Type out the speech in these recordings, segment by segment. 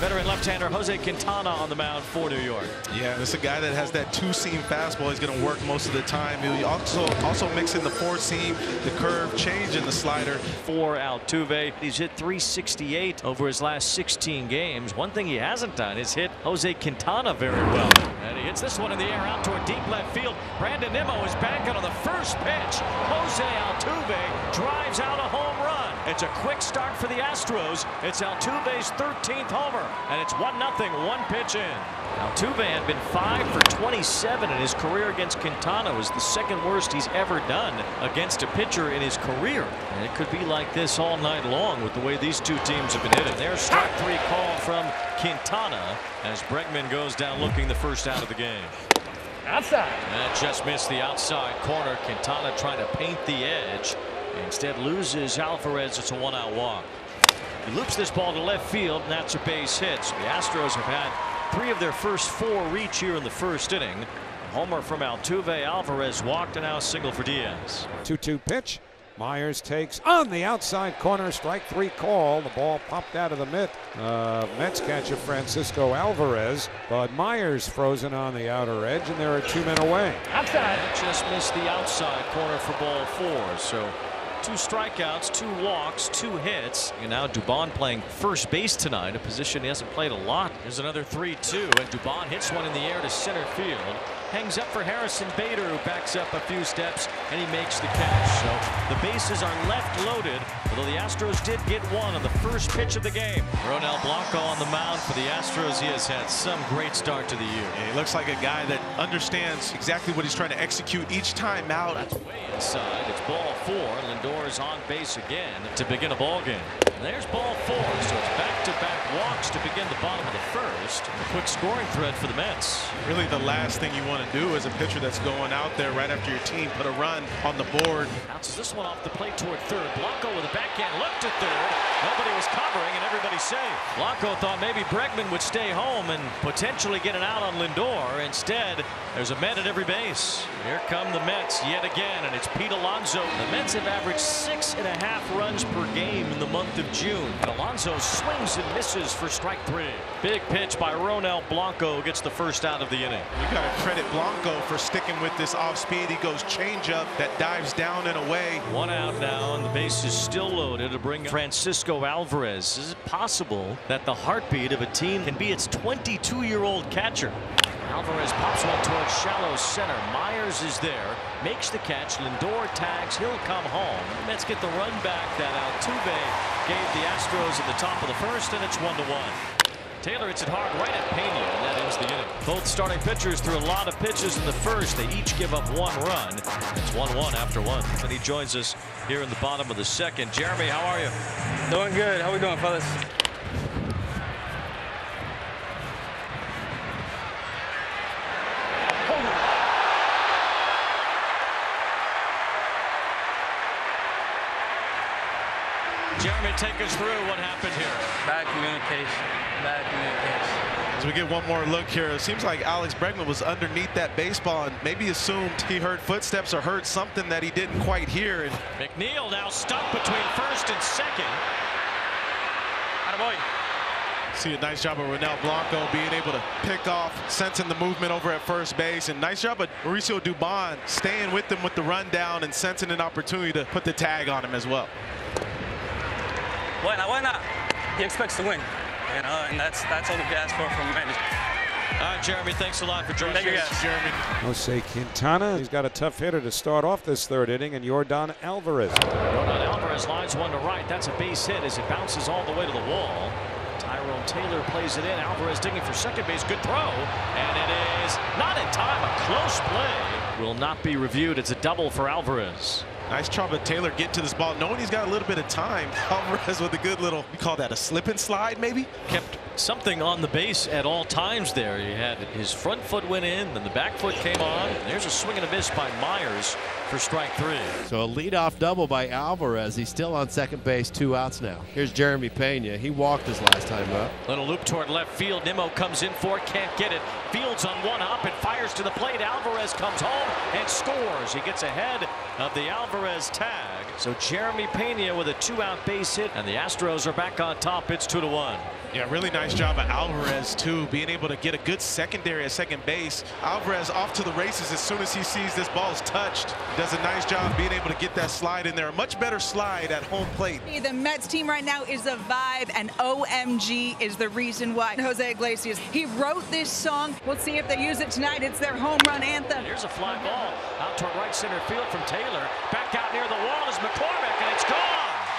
Veteran left-hander Jose Quintana on the mound for New York. Yeah, it's a guy that has that two-seam fastball. He's going to work most of the time. He'll also mix in the four-seam, the curve, change in the slider. For Altuve, he's hit .368 over his last 16 games. One thing he hasn't done is hit Jose Quintana very well. And he hits this one in the air out toward deep left field. Brandon Nimmo is banking on the first pitch. Jose Altuve drives out a home run. It's a quick start for the Astros. It's Altuve's 13th homer, and it's 1-0, one pitch in. Altuve had been 5 for 27 in his career against Quintana. It was the second worst he's ever done against a pitcher in his career. And it could be like this all night long with the way these two teams have been hitting. There's strike 3 call from Quintana as Bregman goes down looking the first out of the game. Outside. That just missed the outside corner. Quintana trying to paint the edge. Instead loses Alvarez. It's a 1-out walk. He loops this ball to left field, and that's a base hit. So the Astros have had 3 of their first 4 reach here in the first inning. A homer from Altuve. Alvarez walked, and now a single for Diaz. 2-2 pitch. Myers takes on the outside corner, strike 3 call. The ball popped out of the mitt. Mets catcher Francisco Alvarez, but Myers frozen on the outer edge, and there are 2 men away. Outside. Just missed the outside corner for ball 4. So 2 strikeouts, 2 walks, 2 hits. And now Dubon playing first base tonight, a position he hasn't played a lot. There's another 3-2, and Dubon hits one in the air to center field. Hangs up for Harrison Bader, who backs up a few steps, and he makes the catch. So the bases are left loaded, although the Astros did get one on the first pitch of the game. Ronel Blanco on the mound for the Astros. He has had some great start to the year. Yeah, he looks like a guy that understands exactly what he's trying to execute each time out. That's way inside. It's ball 4. Lindor is on base again to begin a ball game. And there's ball 4. So it's back-to-back walks to begin the bottom of the first. A quick scoring thread for the Mets. Really the last thing you want to do as a pitcher that's going out there right after your team put a run on the board. Bounces this one off the plate toward third. Blanco with a backhand look to third. Nobody was covering, and everybody's safe. Blanco thought maybe Bregman would stay home and potentially get an out on Lindor. Instead, there's a Met at every base. Here come the Mets yet again, and it's Pete Alonso. The Mets have averaged 6.5 runs per game in the month of June. And Alonso swings and misses for strike 3. Big pitch by Ronel Blanco gets the first out of the inning. You got to credit Blanco for sticking with this off speed. He goes changeup that dives down and away. 1 out now, and the base is still loaded to bring Francisco Alvarez. Is it possible that the heartbeat of a team can be its 22-year-old catcher? Alvarez pops one towards shallow center. Myers is there, makes the catch. Lindor tags. He'll come home. Mets get the run back that Altuve gave the Astros at the top of the first, and it's 1-1. Taylor hits it hard right at Pena, and that ends the inning. Both starting pitchers threw a lot of pitches in the first. They each give up 1 run. It's 1-1 after 1. And he joins us here in the bottom of the second. Jeremy, how are you? Doing good. How we doing, fellas? Jeremy, take us through what happened here. Bad communication. Bad communication. As we get one more look here, it seems like Alex Bregman was underneath that baseball and maybe assumed he heard footsteps or heard something that he didn't quite hear. And McNeil now stuck between first and second. Attaboy. see a nice job of Ronel Blanco being able to pick off, sensing the movement over at first base, and nice job of Mauricio Dubon staying with him with the rundown and sensing an opportunity to put the tag on him as well. Buena. He expects to win, you know, and that's all we can ask for from management. All right, Jeremy, thanks a lot for joining us. Thank you, guys. Jeremy. Jose Quintana, he's got a tough hitter to start off this third inning, and Yordan Alvarez. Yordan Alvarez lines one to right. That's a base hit as it bounces all the way to the wall. Tyrone Taylor plays it in. Alvarez digging for second base. Good throw. And it is not in time. A close play. Will not be reviewed. It's a double for Alvarez. Nice job of Taylor getting to this ball, knowing he's got a little bit of time. Alvarez with a good little, you call that a slip and slide maybe? Kept something on the base at all times there. He had his front foot went in, then the back foot came on. There's a swing and a miss by Myers for strike three. So a leadoff double by Alvarez. He's still on second base, 2 outs now. Here's Jeremy Pena. He walked his last time up. Little loop toward left field. Nimmo comes in for it, can't get it. Fields on one hop and fires to the plate. Alvarez comes home and scores. He gets ahead of the Alvarez tag. So Jeremy Pena with a 2-out base hit, and the Astros are back on top. It's 2-1. Yeah, really nice job of Alvarez too, being able to get a good secondary at second base. Alvarez off to the races as soon as he sees this ball is touched. Does a nice job being able to get that slide in there. A much better slide at home plate. The Mets team right now is a vibe, and OMG is the reason why. Jose Iglesias, he wrote this song. We'll see if they use it tonight. It's their home run anthem. Here's a fly ball out toward right center field from Taylor. Back out near the wall is McCormick, and it's gone.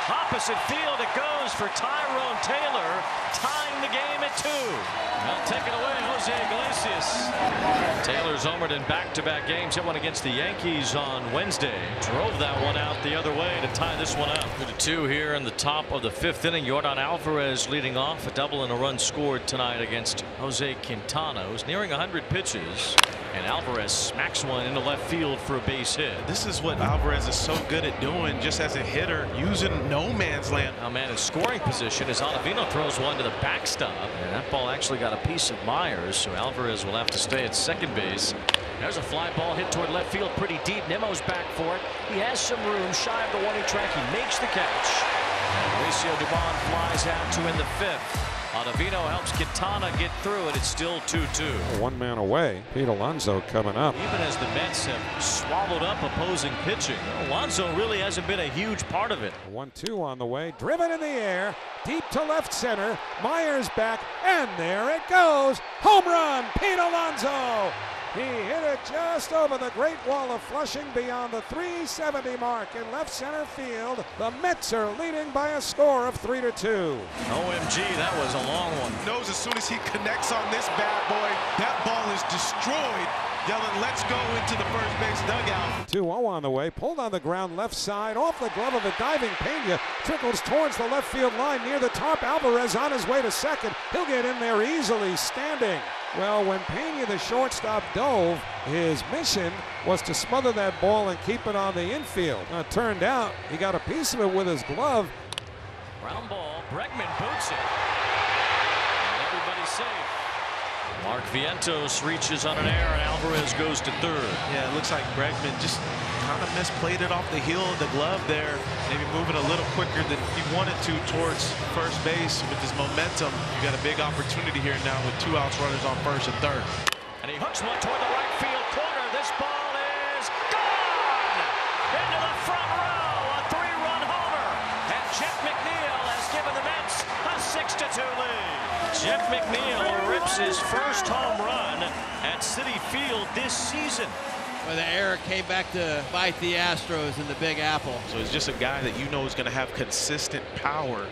Opposite field it goes for Tyrone Taylor, tying the game at 2. Now take it away, Jose Iglesias. Taylor's homered in back-to-back games. Hit one against the Yankees on Wednesday. Drove that one out the other way to tie this one up. 2-2 here in the top of the 5th inning. Yordan Alvarez leading off, a double and a run scored tonight against Jose Quintana, who's nearing 100 pitches. And Alvarez smacks one into left field for a base hit. This is what Alvarez is so good at doing, just as a hitter, using no man's land. Now man in scoring position as Ottavino throws one to the backstop. And that ball actually got a piece of Myers, so Alvarez will have to stay at second base. There's a fly ball hit toward left field pretty deep. Nemo's back for it. He has some room shy of the warning track. He makes the catch. And Mauricio Dubon flies out to in the 5th. Ottavino helps Quintana get through it. It's still 2-2. One man away. Pete Alonso coming up. Even as the Mets have swallowed up opposing pitching, Alonso really hasn't been a huge part of it. 1-2 on the way. Driven in the air. Deep to left center. Myers back. And there it goes. Home run. Pete Alonso. He hit it just over the Great Wall of Flushing beyond the 370 mark in left center field. The Mets are leading by a score of 3-2. OMG, that was a long one. Knows as soon as he connects on this bad boy, that ball is destroyed. Yelling, let's go into the first base dugout. 2-0 on the way. Pulled on the ground left side off the glove of a diving Pena. Trickles towards the left field line near the top. Alvarez on his way to second. He'll get in there easily standing. Well, when Pena, the shortstop, dove, his mission was to smother that ball and keep it on the infield. It turned out he got a piece of it with his glove. Ground ball. Bregman boots it. And everybody's safe. Mark Vientos reaches on an error, and Alvarez goes to third. Yeah, it looks like Bregman just kind of misplayed it off the heel of the glove there. Maybe moving a little quicker than he wanted to towards first base. With his momentum, you got a big opportunity here now with 2 outs, runners on first and third. And he hooks one toward the right field corner. This ball is gone! Into the front row, a 3-run homer. And Jeff McNeil has given the Mets a 6-2 lead. Jeff McNeil rips his first home run at Citi Field this season. Well, the error came back to bite the Astros in the Big Apple. So he's just a guy that you know is going to have consistent power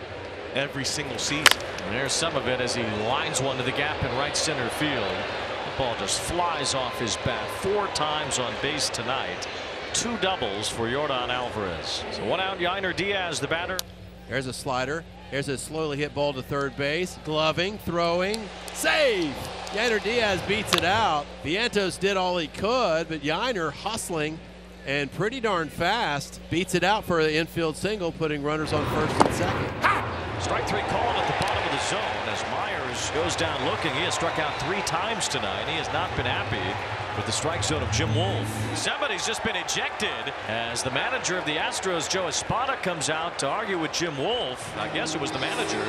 every single season. And there's some of it as he lines one to the gap in right center field. The ball just flies off his bat 4 times on base tonight. 2 doubles for Yordan Alvarez. So 1 out, Yainer Diaz, the batter. There's a slider. There's a slowly hit ball to third base. Gloving, throwing, save! Yainer Diaz beats it out. Vientos did all he could, but Yainer hustling and pretty darn fast beats it out for an infield single, putting runners on first and second. Strike 3 called at the bottom of the zone as Myers goes down looking. He has struck out 3 times tonight. He has not been happy with the strike zone of Jim Wolf. Somebody's just been ejected as the manager of the Astros, Joe Espada, comes out to argue with Jim Wolf. I guess it was the manager,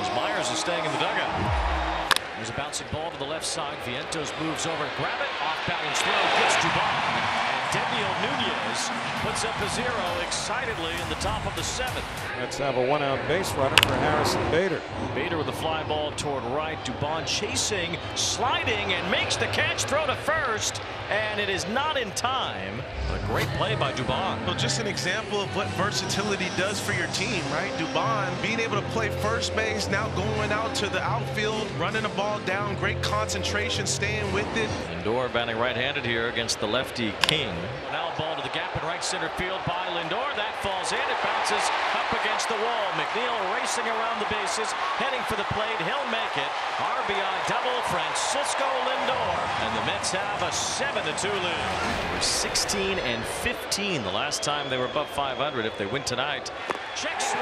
as Myers is staying in the dugout. There's a bouncing ball to the left side. Vientos moves over and grab it. Off balance throw gets Dubon. Daniel Nunez puts up a 0 excitedly in the top of the 7th. Let's have a 1-out base runner for Harrison Bader. Bader with a fly ball toward right. Dubon chasing, sliding, and makes the catch. Throw to first, and it is not in time. But a great play by Dubon. Well, just an example of what versatility does for your team, right? Dubon being able to play first base, now going out to the outfield, running the ball down, great concentration, staying with it. Lindor batting right-handed here against the lefty King. Now ball to the gap in right center field by Lindor. That falls in. It bounces up against the wall. McNeil racing around the bases, heading for the plate. He'll make it. RBI double, Francisco Lindor. And the Mets have a 7-2 lead. They're 16 and 15 the last time they were above 500. If they win tonight. Check swing,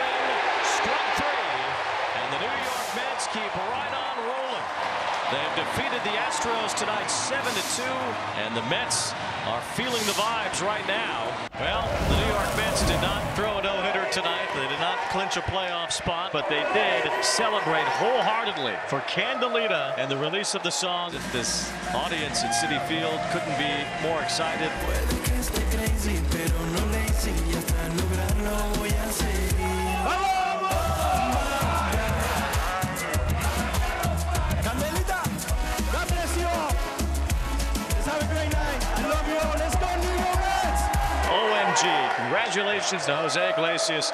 strike 3. And the New York Mets keep right on rolling. They've defeated the Astros. Astros tonight 7-2, and the Mets are feeling the vibes right now. Well, the New York Mets did not throw a no-hitter tonight. They did not clinch a playoff spot, but they did celebrate wholeheartedly for Candelita and the release of the song. This audience at Citi Field couldn't be more excited. OMG. Congratulations to Jose Iglesias.